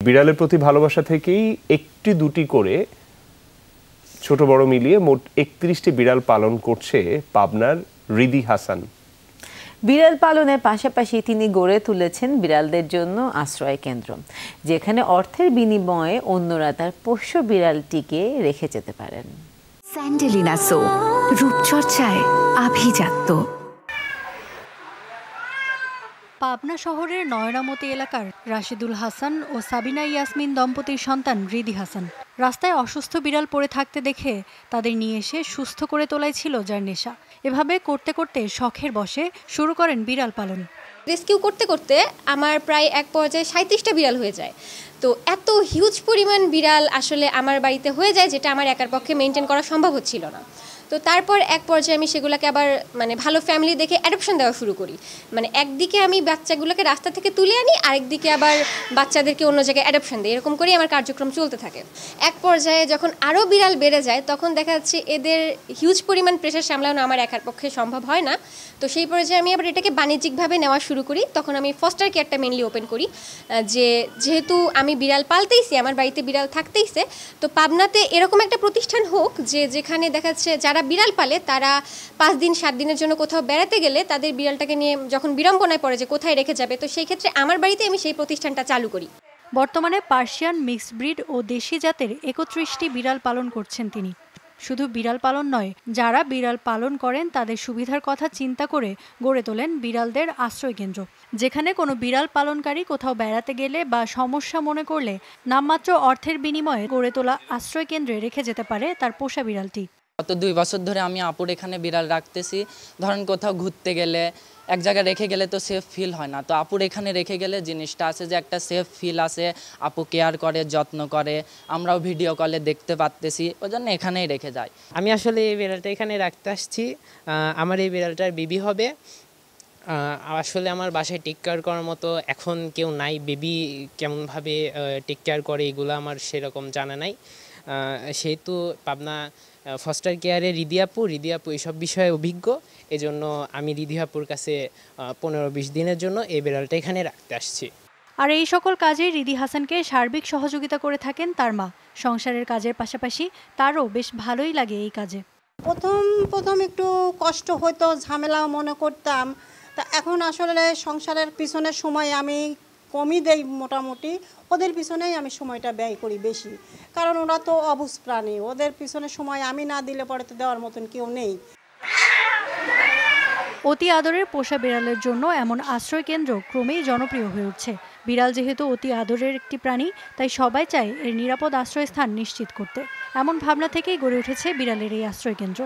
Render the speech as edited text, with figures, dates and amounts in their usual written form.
বিড়ালের প্রতি ভালোবাসা থেকেই একটি দুটি করে ছোট বড় মিলিয়ে মোট ৩১টি বিড়াল পালন করছে পাবনার রিদি হাসান। বিড়াল পালনের পাশাপাশি তিনি গড়ে তুলেছেন বিড়ালদের জন্য আশ্রয় কেন্দ্র, যেখানে অর্থের বিনিময়ে অন্যরা তার পোষ্য বিড়ালটিকে রেখে যেতে পারেন। স্যান্ডেলিনা সো, রূপচর্চায় আভিজাত্য। পাবনা শহরের নয়নামতি এলাকার রাশিদুল হাসান ও সাবিনা ইয়াসমিন দম্পতির সন্তান রিদি হাসান রাস্তায় অসুস্থ বিড়াল পড়ে থাকতে দেখে তাদের নিয়ে এসে সুস্থ করে তোলাই ছিল যার নেশা। এভাবে করতে করতে শখের বশে শুরু করেন বিড়াল পালন। রেস্কিউ করতে করতে আমার প্রায় এক পর্যায়ে 37টা বিড়াল হয়ে যায়। তো এত হিউজ পরিমাণ বিড়াল আসলে আমার বাড়িতে হয়ে যায়, যেটা আমার একার পক্ষে মেনটেন করা সম্ভব হচ্ছিল না। তো তারপর এক পর্যায়ে আমি সেগুলোকে আবার ভালো ফ্যামিলি দেখে অ্যাডপশন দেওয়া শুরু করি। একদিকে আমি বাচ্চাগুলোকে রাস্তা থেকে তুলে আনি, আরেকদিকে আবার বাচ্চাদেরকে অন্য জায়গায় অ্যাডপশন দিই। এরকম করেই আমার কার্যক্রম চলতে থাকে। এক পর্যায়ে যখন আরও বিড়াল বেড়ে যায়, তখন দেখা যাচ্ছে এদের হিউজ পরিমাণ প্রেশার সামলানো আমার একার পক্ষে সম্ভব হয় না। তো সেই পর্যায়ে আমি আবার এটাকে বাণিজ্যিকভাবে নেওয়া শুরু করি। তখন আমি ফস্টার কেয়ারটা মেনলি ওপেন করি, যেহেতু আমি বিড়াল পালতেইছি, আমার বাড়িতে বিড়াল থাকতেইছে, তো পাবনাতে এরকম একটা প্রতিষ্ঠান হোক যেখানে দেখা যাচ্ছে যারা বিড়াল পালে তারা 5 দিন 7 দিনের জন্য কোথাও বেড়াতে গেলে তাদের বিড়ালটাকে নিয়ে যখন বিড়ম্বনায় পড়ে যে কোথায় রেখে যাবে, তো সেই ক্ষেত্রে আমার বাড়িতে আমি সেই প্রতিষ্ঠানটা চালু করি। বর্তমানে পার্সিয়ান মিক্সড ব্রিড ও দেশি জাতের 31টি বিড়াল পালন করছেন তিনি। শুধু বিড়াল পালন নয়, যারা বিড়াল পালন করেন তাদের সুবিধার কথা চিন্তা করে গড়ে তোলেন বিড়ালদের আশ্রয় কেন্দ্র, যেখানে কোনো বিড়াল পালনকারী কোথাও বেড়াতে গেলে বা সমস্যা মনে করলে নামমাত্র অর্থের বিনিময়ে গড়ে তোলা আশ্রয় কেন্দ্রে রেখে যেতে পারে তার পোষা বিড়ালটি। গত 2 বছর ধরে আমি আপুর এখানে বিড়াল রাখতেছি। ধরেন কোথাও ঘুরতে গেলে এক জায়গায় রেখে গেলে তো সেফ ফিল হয় না, তো আপুর এখানে রেখে গেলে জিনিসটা আছে যে একটা সেফ ফিল আছে, আপু কেয়ার করে, যত্ন করে, আমরাও ভিডিও কলে দেখতে পারতেছি, ওই জন্য এখানেই রেখে যাই। আমি আসলে এই বিড়ালটা এখানে রাখতে আসছি। আমার এই বিড়ালটার বেবি হবে। আসলে আমার বাসায় টেক কেয়ার করার মতো এখন কেউ নাই। বেবি কেমনভাবে টেক কেয়ার করে এগুলো আমার সেরকম জানা নাই। সেহেতু পাবনা ফস্টার কেয়ারে রিদি আপু এইসব বিষয়ে অভিজ্ঞ, এজন্য আমি রিদি আপুর কাছে 15-20 দিনের জন্য এই বিড়ালটা এখানে রাখতে আসছি। আর এই সকল কাজে রিদি হাসানকে সার্বিক সহযোগিতা করে থাকেন তার মা। সংসারের কাজের পাশাপাশি তারও বেশ ভালোই লাগে এই কাজে। প্রথম একটু কষ্ট হতো, ঝামেলাও মনে করতাম। তা এখন আসলে সংসারের পিছনের সময় আমি কমই দেই, মোটামুটি ওদের পিছনেই আমি সময়টা ব্যয় করি বেশি, কারণ ওরা তো অবুঝ প্রাণী। ওদের পিছনে সময় আমি না দিলে পরে তো দেওয়ার মতন কেউ নেই। অতি আদরের পোষা বিড়ালের জন্য এমন আশ্রয় কেন্দ্র ক্রমেই জনপ্রিয় হয়ে উঠছে। বিড়াল যেহেতু অতি আদরের একটি প্রাণী, তাই সবাই চায় এর নিরাপদ আশ্রয়স্থান নিশ্চিত করতে। এমন ভাবনা থেকেই গড়ে উঠেছে বিড়ালের এই আশ্রয় কেন্দ্র।